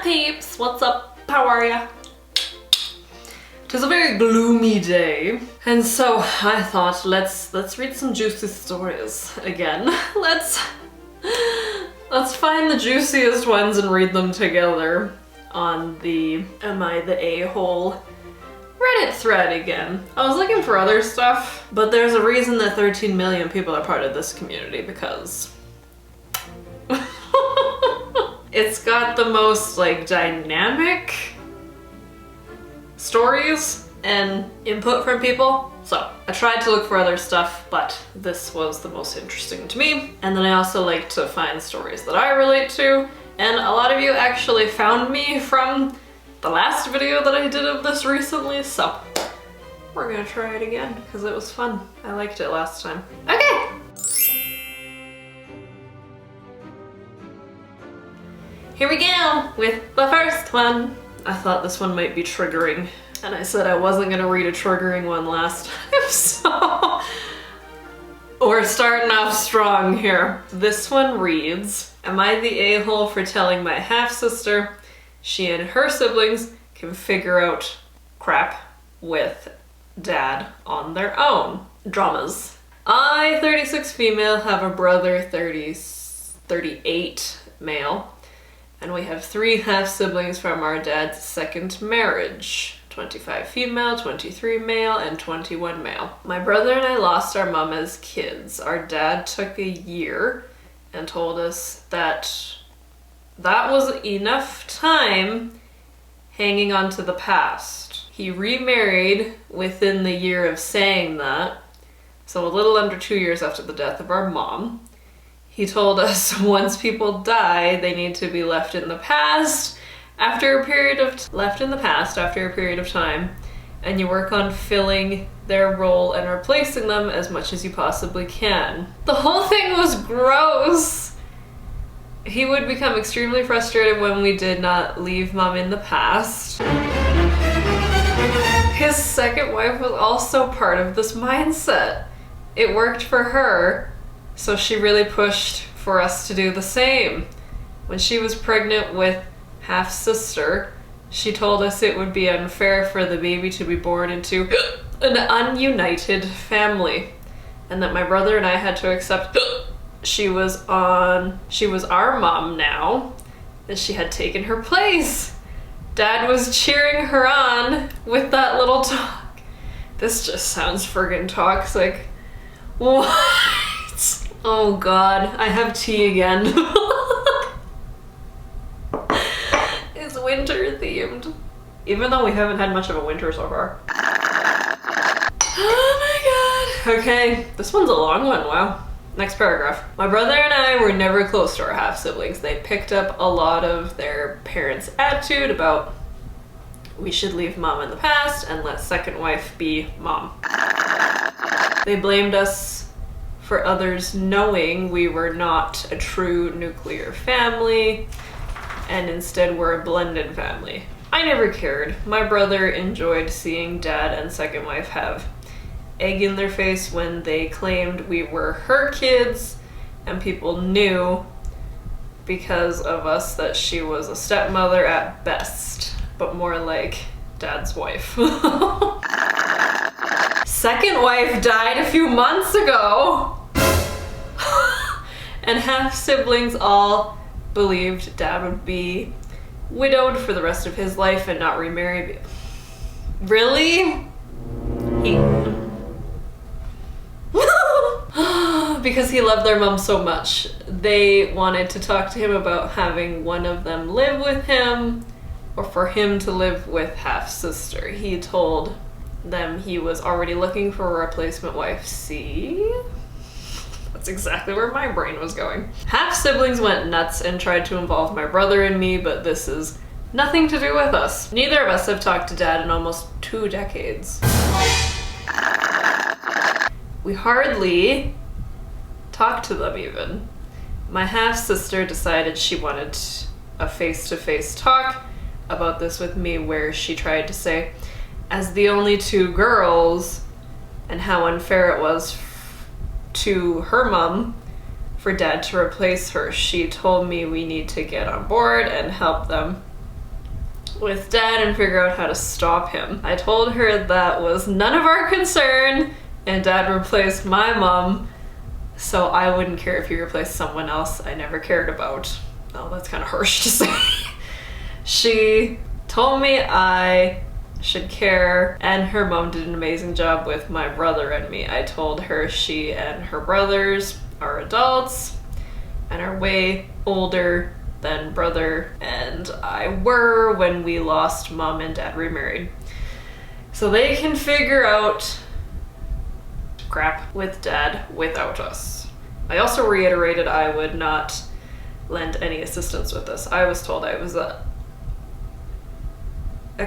peeps! What's up? How are ya? Tis a very gloomy day, and so I thought let's read some juicy stories again. Let's find the juiciest ones and read them together on the Am I the A-hole Reddit thread again. I was looking for other stuff, but there's a reason that 13 million people are part of this community, because it's got the most like dynamic stories and input from people. So I tried to look for other stuff, but this was the most interesting to me. And then I also like to find stories that I relate to. And a lot of you actually found me from the last video that I did of this recently, so we're gonna try it again because it was fun. I liked it last time. Okay! Here we go with the first one. I thought this one might be triggering, and I said I wasn't gonna read a triggering one last time, so we're starting off strong here. This one reads, am I the a-hole for telling my half-sister she and her siblings can figure out crap with dad on their own? Dramas. I, 36 female, have a brother, 38 male. And we have 3 half-siblings from our dad's second marriage. 25 female, 23 male, and 21 male. My brother and I lost our mom as kids. Our dad took a year and told us that that was enough time hanging on to the past. He remarried within the year of saying that, so a little under 2 years after the death of our mom. He told us once people die, they need to be left in the past after a period of time, and you work on filling their role and replacing them as much as you possibly can. The whole thing was gross. He would become extremely frustrated when we did not leave mom in the past. His second wife was also part of this mindset. It worked for her, so she really pushed for us to do the same. When she was pregnant with half-sister, she told us it would be unfair for the baby to be born into an ununited family, and that my brother and I had to accept she was our mom now, and she had taken her place. Dad was cheering her on with that little talk. This just sounds friggin' toxic. What? Oh god, I have tea again. It's winter themed. Even though we haven't had much of a winter so far. Oh my god. Okay, this one's a long one, wow. Next paragraph. My brother and I were never close to our half-siblings. They picked up a lot of their parents' attitude about we should leave mom in the past and let second wife be mom. They blamed us for others knowing we were not a true nuclear family and instead were a blended family. I never cared. My brother enjoyed seeing dad and second wife have egg in their face when they claimed we were her kids, and people knew because of us that she was a stepmother at best, but more like dad's wife. Second wife died a few months ago. And half-siblings all believed dad would be widowed for the rest of his life and not remarry. Really? Because he loved their mom so much. They wanted to talk to him about having one of them live with him or for him to live with half-sister. He told them he was already looking for a replacement wife. See? That's exactly where my brain was going. Half-siblings went nuts and tried to involve my brother and me, but this is nothing to do with us. Neither of us have talked to dad in almost 2 decades. We hardly talk to them even. My half-sister decided she wanted a face-to-face talk about this with me, where she tried to say, as the only 2 girls, and how unfair it was to her mom for dad to replace her. She told me we need to get on board and help them with Dad and figure out how to stop him. I told her that was none of our concern, and Dad replaced my mom, so I wouldn't care if he replaced someone else I never cared about. Oh, that's kind of harsh to say. She told me I should care, and her mom did an amazing job with my brother and me. I told her she and her brothers are adults and are way older than brother and I were when we lost Mom and Dad remarried. So they can figure out crap with Dad without us. I also reiterated I would not lend any assistance with this. I was told I was a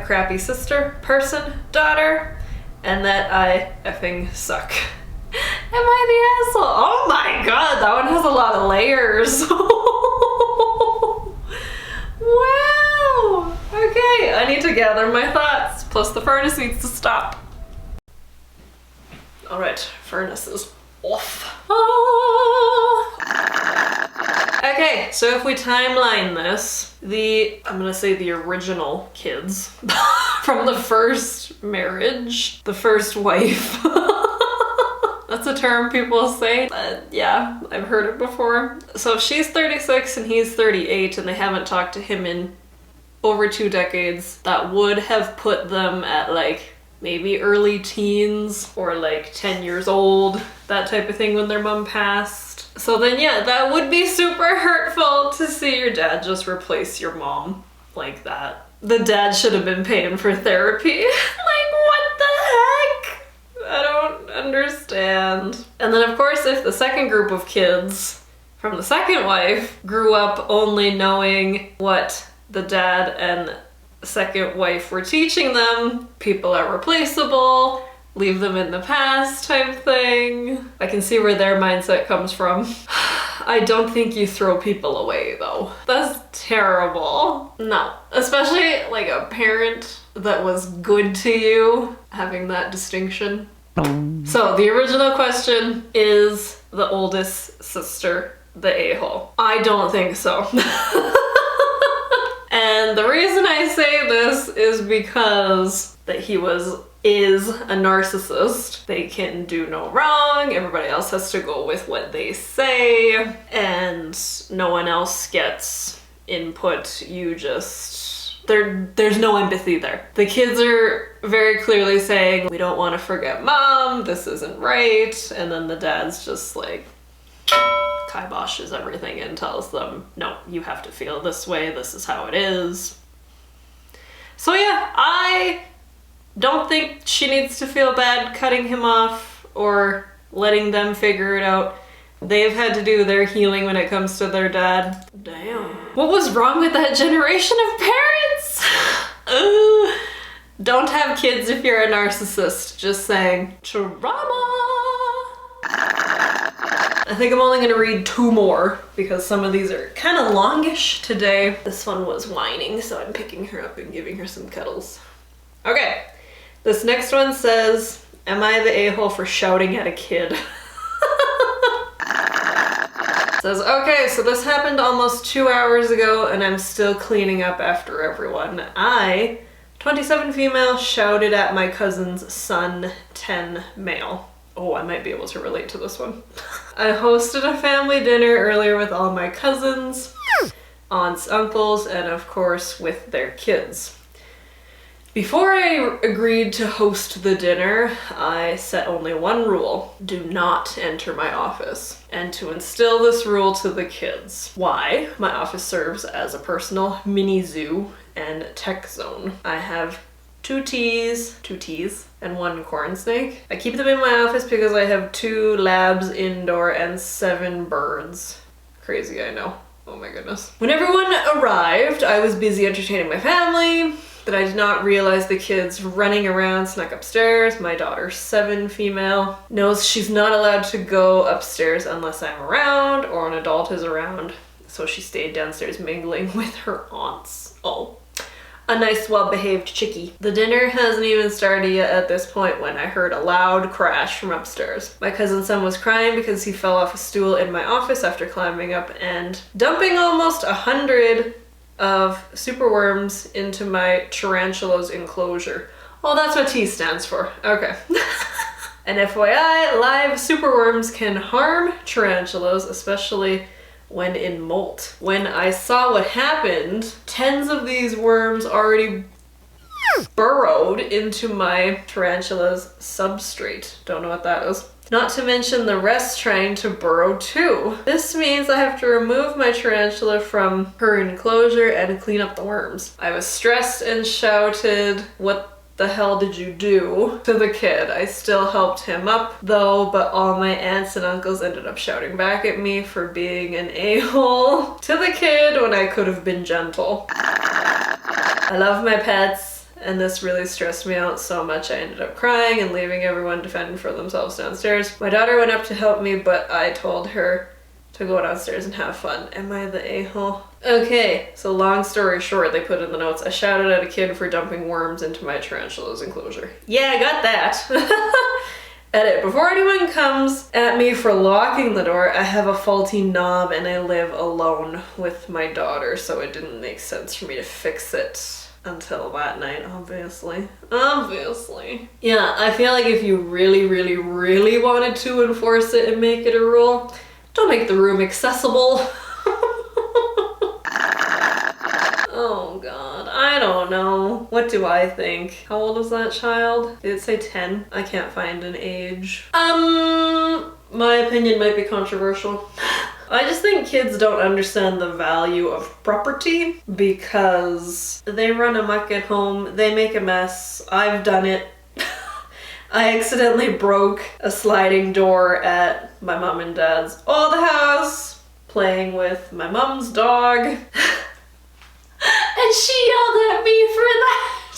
crappy sister, person, daughter, and that I effing suck. Am I the asshole? Oh my god, that one has a lot of layers. Wow! Okay, I need to gather my thoughts, plus the furnace needs to stop. Alright, furnace is off. Okay, so if we timeline this, I'm gonna say the original kids from the first marriage, the first wife. That's a term people say. Yeah, I've heard it before. So if she's 36 and he's 38 and they haven't talked to him in over 2 decades, that would have put them at like maybe early teens or like 10 years old, that type of thing when their mom passed. So then yeah, that would be super hurtful to see your dad just replace your mom like that. The dad should have been paying for therapy. Like, what the heck? I don't understand. And then of course, if the second group of kids from the second wife grew up only knowing what the dad and second wife were teaching them, people are replaceable, leave them in the past type thing. I can see where their mindset comes from. I don't think you throw people away though. That's terrible. No, especially like a parent that was good to you, having that distinction. So the original question is the oldest sister the a-hole? I don't think so. And the reason I say this is because that he is a narcissist. They can do no wrong, everybody else has to go with what they say, and no one else gets input. You just, there's no empathy there. The kids are very clearly saying, we don't want to forget mom, this isn't right, and then the dad's just like kiboshes everything and tells them, no, you have to feel this way, this is how it is. So yeah, I don't think she needs to feel bad cutting him off or letting them figure it out. They've had to do their healing when it comes to their dad. Damn. What was wrong with that generation of parents? Don't have kids if you're a narcissist. Just saying. Trauma! I think I'm only gonna read 2 more because some of these are kind of longish today. This one was whining, so I'm picking her up and giving her some cuddles. Okay, this next one says, am I the a-hole for shouting at a kid? Says, okay, so this happened almost 2 hours ago and I'm still cleaning up after everyone. I, 27 female, shouted at my cousin's son, 10 male. Oh, I might be able to relate to this one. I hosted a family dinner earlier with all my cousins, aunts, uncles, and of course with their kids. Before I agreed to host the dinner, I set only one rule: do not enter my office. And to instill this rule to the kids. Why? My office serves as a personal mini zoo and tech zone. I have 2 teas, and 1 corn snake. I keep them in my office because I have 2 labs indoor and 7 birds. Crazy, I know. Oh my goodness. When everyone arrived, I was busy entertaining my family, but I did not realize the kids running around snuck upstairs. My daughter, 7 female, knows she's not allowed to go upstairs unless I'm around or an adult is around, so she stayed downstairs mingling with her aunts. Oh. A nice, well-behaved chickie. The dinner hasn't even started yet at this point when I heard a loud crash from upstairs. My cousin's son was crying because he fell off a stool in my office after climbing up and dumping almost 100 of super worms into my tarantula's enclosure. Oh, that's what T stands for. Okay. And FYI, live superworms can harm tarantulas, especially when in molt. When I saw what happened, tens of these worms already burrowed into my tarantula's substrate. Don't know what that is. Not to mention the rest trying to burrow too. This means I have to remove my tarantula from her enclosure and clean up the worms. I was stressed and shouted, "What the hell did you do?" to the kid. I still helped him up though, but all my aunts and uncles ended up shouting back at me for being an a-hole to the kid when I could have been gentle. I love my pets, and this really stressed me out so much I ended up crying and leaving everyone defending for themselves downstairs. My daughter went up to help me, but I told her to go downstairs and have fun. Am I the a-hole? Okay, so long story short, they put in the notes, I shouted at a kid for dumping worms into my tarantula's enclosure. Yeah, I got that. Edit. Before anyone comes at me for locking the door, I have a faulty knob and I live alone with my daughter, so it didn't make sense for me to fix it until that night, obviously. Yeah, I feel like if you really wanted to enforce it and make it a rule, don't make the room accessible. Oh god, I don't know. What do I think? How old is that child? Did it say 10? I can't find an age. My opinion might be controversial. I just think kids don't understand the value of property because they run amok at home, they make a mess. I've done it. I accidentally broke a sliding door at my mom and dad's old house, playing with my mom's dog. And she yelled at me for that.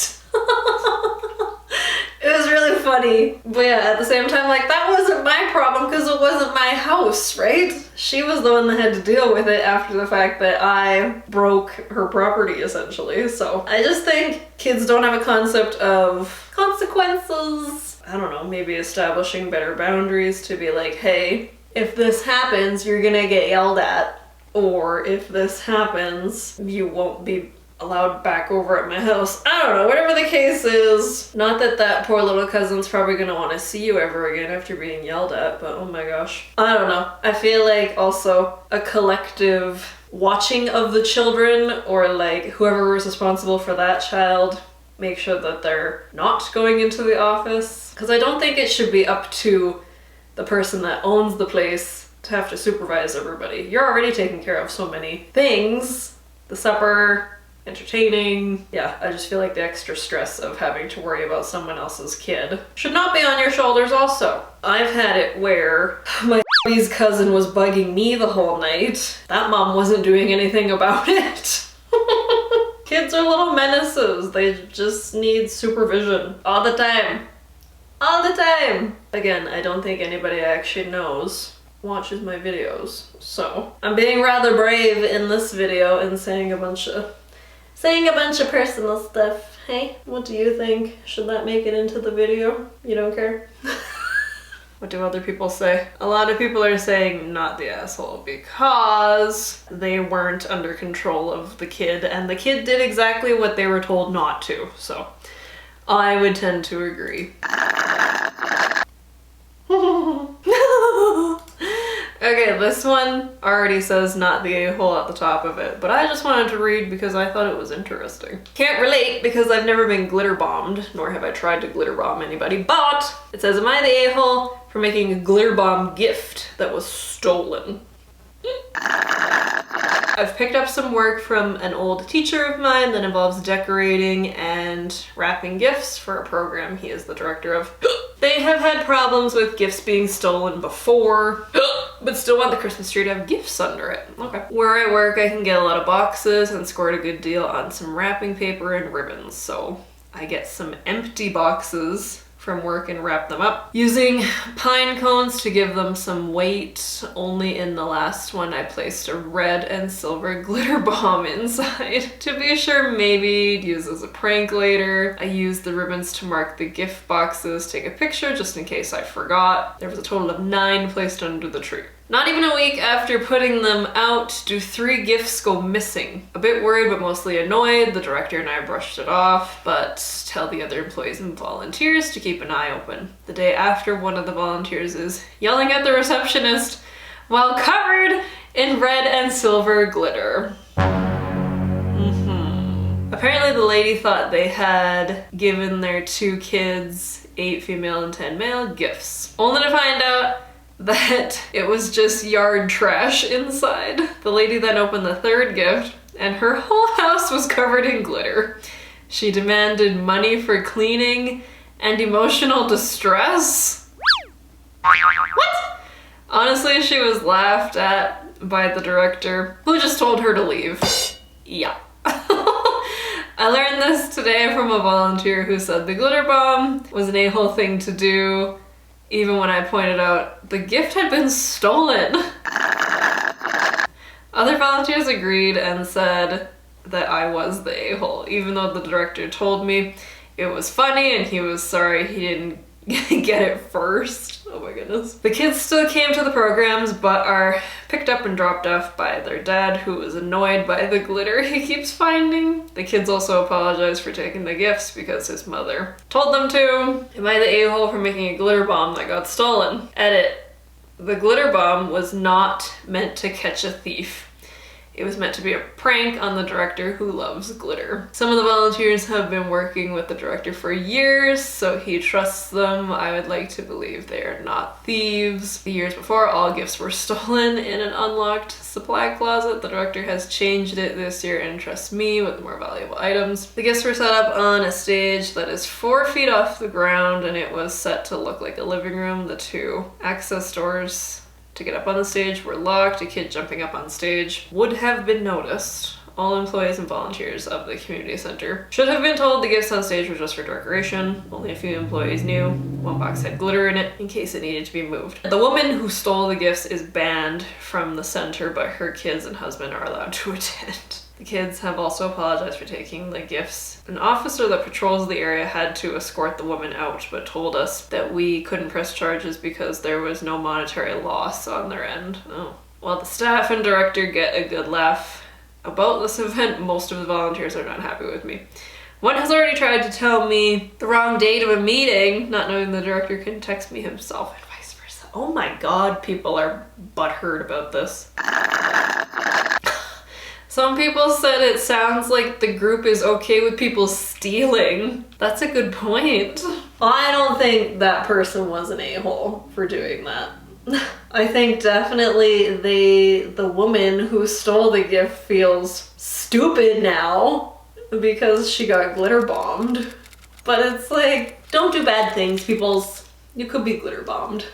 It was really funny. But yeah, at the same time, like, that wasn't my problem because it wasn't my house, right? She was the one that had to deal with it after the fact that I broke her property, essentially. So I just think kids don't have a concept of consequences. I don't know, maybe establishing better boundaries to be like, hey, if this happens, you're gonna get yelled at. Or if this happens, you won't be allowed back over at my house. I don't know, whatever the case is. Not that that poor little cousin's probably gonna want to see you ever again after being yelled at, but oh my gosh. I don't know. I feel like also a collective watching of the children, or like whoever was responsible for that child, make sure that they're not going into the office. Because I don't think it should be up to the person that owns the place to have to supervise everybody. You're already taking care of so many things. The supper, entertaining. Yeah, I just feel like the extra stress of having to worry about someone else's kid should not be on your shoulders also. I've had it where my cousin was bugging me the whole night. That mom wasn't doing anything about it. Kids are little menaces. They just need supervision all the time. All the time. Again, I don't think anybody actually knows watches my videos, so I'm being rather brave in this video and saying a bunch of personal stuff. Hey, what do you think? Should that make it into the video? You don't care? What do other people say? A lot of people are saying not the asshole because they weren't under control of the kid and the kid did exactly what they were told not to, so I would tend to agree. Okay, this one already says not the a-hole at the top of it, but I just wanted to read because I thought it was interesting. Can't relate because I've never been glitter bombed, nor have I tried to glitter bomb anybody, but it says, am I the a-hole for making a glitter bomb gift that was stolen? I've picked up some work from an old teacher of mine that involves decorating and wrapping gifts for a program he is the director of. They have had problems with gifts being stolen before, but still want the Christmas tree to have gifts under it. Okay. Where I work, I can get a lot of boxes and scored a good deal on some wrapping paper and ribbons, so I get some empty boxes from work and wrap them up using pine cones to give them some weight. Only in the last one I placed a red and silver glitter bomb inside to be sure maybe use as a prank later. I used the ribbons to mark the gift boxes, take a picture just in case I forgot. There was a total of 9 placed under the tree. Not even a week after putting them out, do 3 gifts go missing. A bit worried but mostly annoyed, the director and I brushed it off, but tell the other employees and volunteers to keep an eye open. The day after, one of the volunteers is yelling at the receptionist while covered in red and silver glitter. Apparently the lady thought they had given their 2 kids, 8 female and 10 male, gifts. Only to find out that it was just yard trash inside. The lady then opened the 3rd gift and her whole house was covered in glitter. She demanded money for cleaning and emotional distress. What? Honestly, she was laughed at by the director, who just told her to leave. Yeah. I learned this today from a volunteer who said the glitter bomb was an a-hole thing to do, even when I pointed out the gift had been stolen. Other volunteers agreed and said that I was the a-hole, even though the director told me it was funny and he was sorry he didn't get it first. Oh my goodness. The kids still came to the programs but are picked up and dropped off by their dad, who is annoyed by the glitter he keeps finding. The kids also apologized for taking the gifts because his mother told them to. Am I the a-hole for making a glitter bomb that got stolen? Edit. The glitter bomb was not meant to catch a thief. It was meant to be a prank on the director, who loves glitter. Some of the volunteers have been working with the director for years, so he trusts them. I would like to believe they are not thieves. The years before, all gifts were stolen in an unlocked supply closet. The director has changed it this year and trusts me with more valuable items. The gifts were set up on a stage that is 4 feet off the ground, and it was set to look like a living room. The 2 access doors to get up on the stage were locked. A kid jumping up on stage would have been noticed. All employees and volunteers of the community center should have been told the gifts on stage were just for decoration. Only a few employees knew. 1 box had glitter in it in case it needed to be moved. The woman who stole the gifts is banned from the center, but her kids and husband are allowed to attend. The kids have also apologized for taking the gifts. An officer that patrols the area had to escort the woman out, but told us that we couldn't press charges because there was no monetary loss on their end. Oh. While the staff and director get a good laugh about this event, most of the volunteers are not happy with me. One has already tried to tell me the wrong date of a meeting, not knowing the director can text me himself and vice versa. Oh my god, people are butthurt about this. Some people said it sounds like the group is okay with people stealing. That's a good point. I don't think that person was an a-hole for doing that. I think definitely the woman who stole the gift feels stupid now because she got glitter bombed. But it's like, don't do bad things, peoples. You could be glitter bombed.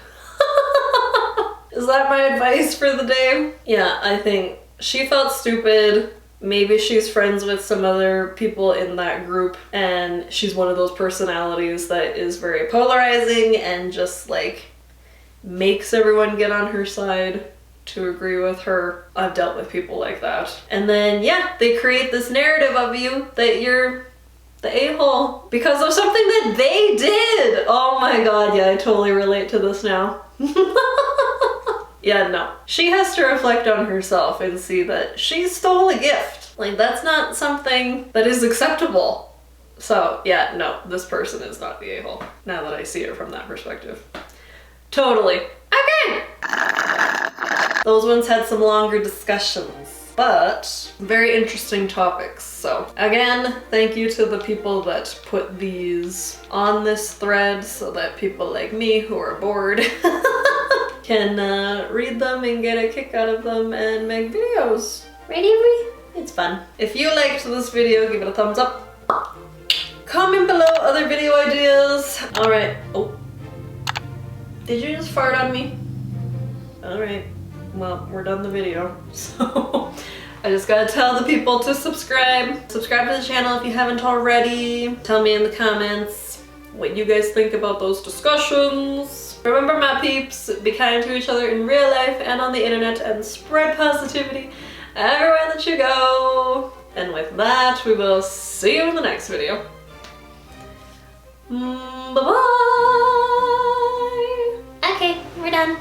Is that my advice for the day? Yeah, I think she felt stupid. Maybe she's friends with some other people in that group and she's one of those personalities that is very polarizing and just like makes everyone get on her side to agree with her. I've dealt with people like that. And then yeah, they create this narrative of you that you're the a-hole because of something that they did. Oh my god, yeah, I totally relate to this now. Yeah, no. She has to reflect on herself and see that she stole a gift. Like, that's not something that is acceptable. So, yeah, no, this person is not the a-hole, now that I see it from that perspective. Totally. Okay! Those ones had some longer discussions, but very interesting topics. So, again, thank you to the people that put these on this thread so that people like me who are bored can read them and get a kick out of them and make videos. Right, Avery? It's fun. If you liked this video, give it a thumbs up. Comment below other video ideas. Alright. Oh. Did you just fart on me? Alright. Well, we're done the video. So, I just gotta tell the people to subscribe. Subscribe to the channel if you haven't already. Tell me in the comments what you guys think about those discussions. Remember, my peeps, be kind to each other in real life and on the internet and spread positivity everywhere that you go. And with that, we will see you in the next video. Bye-bye! Okay, we're done.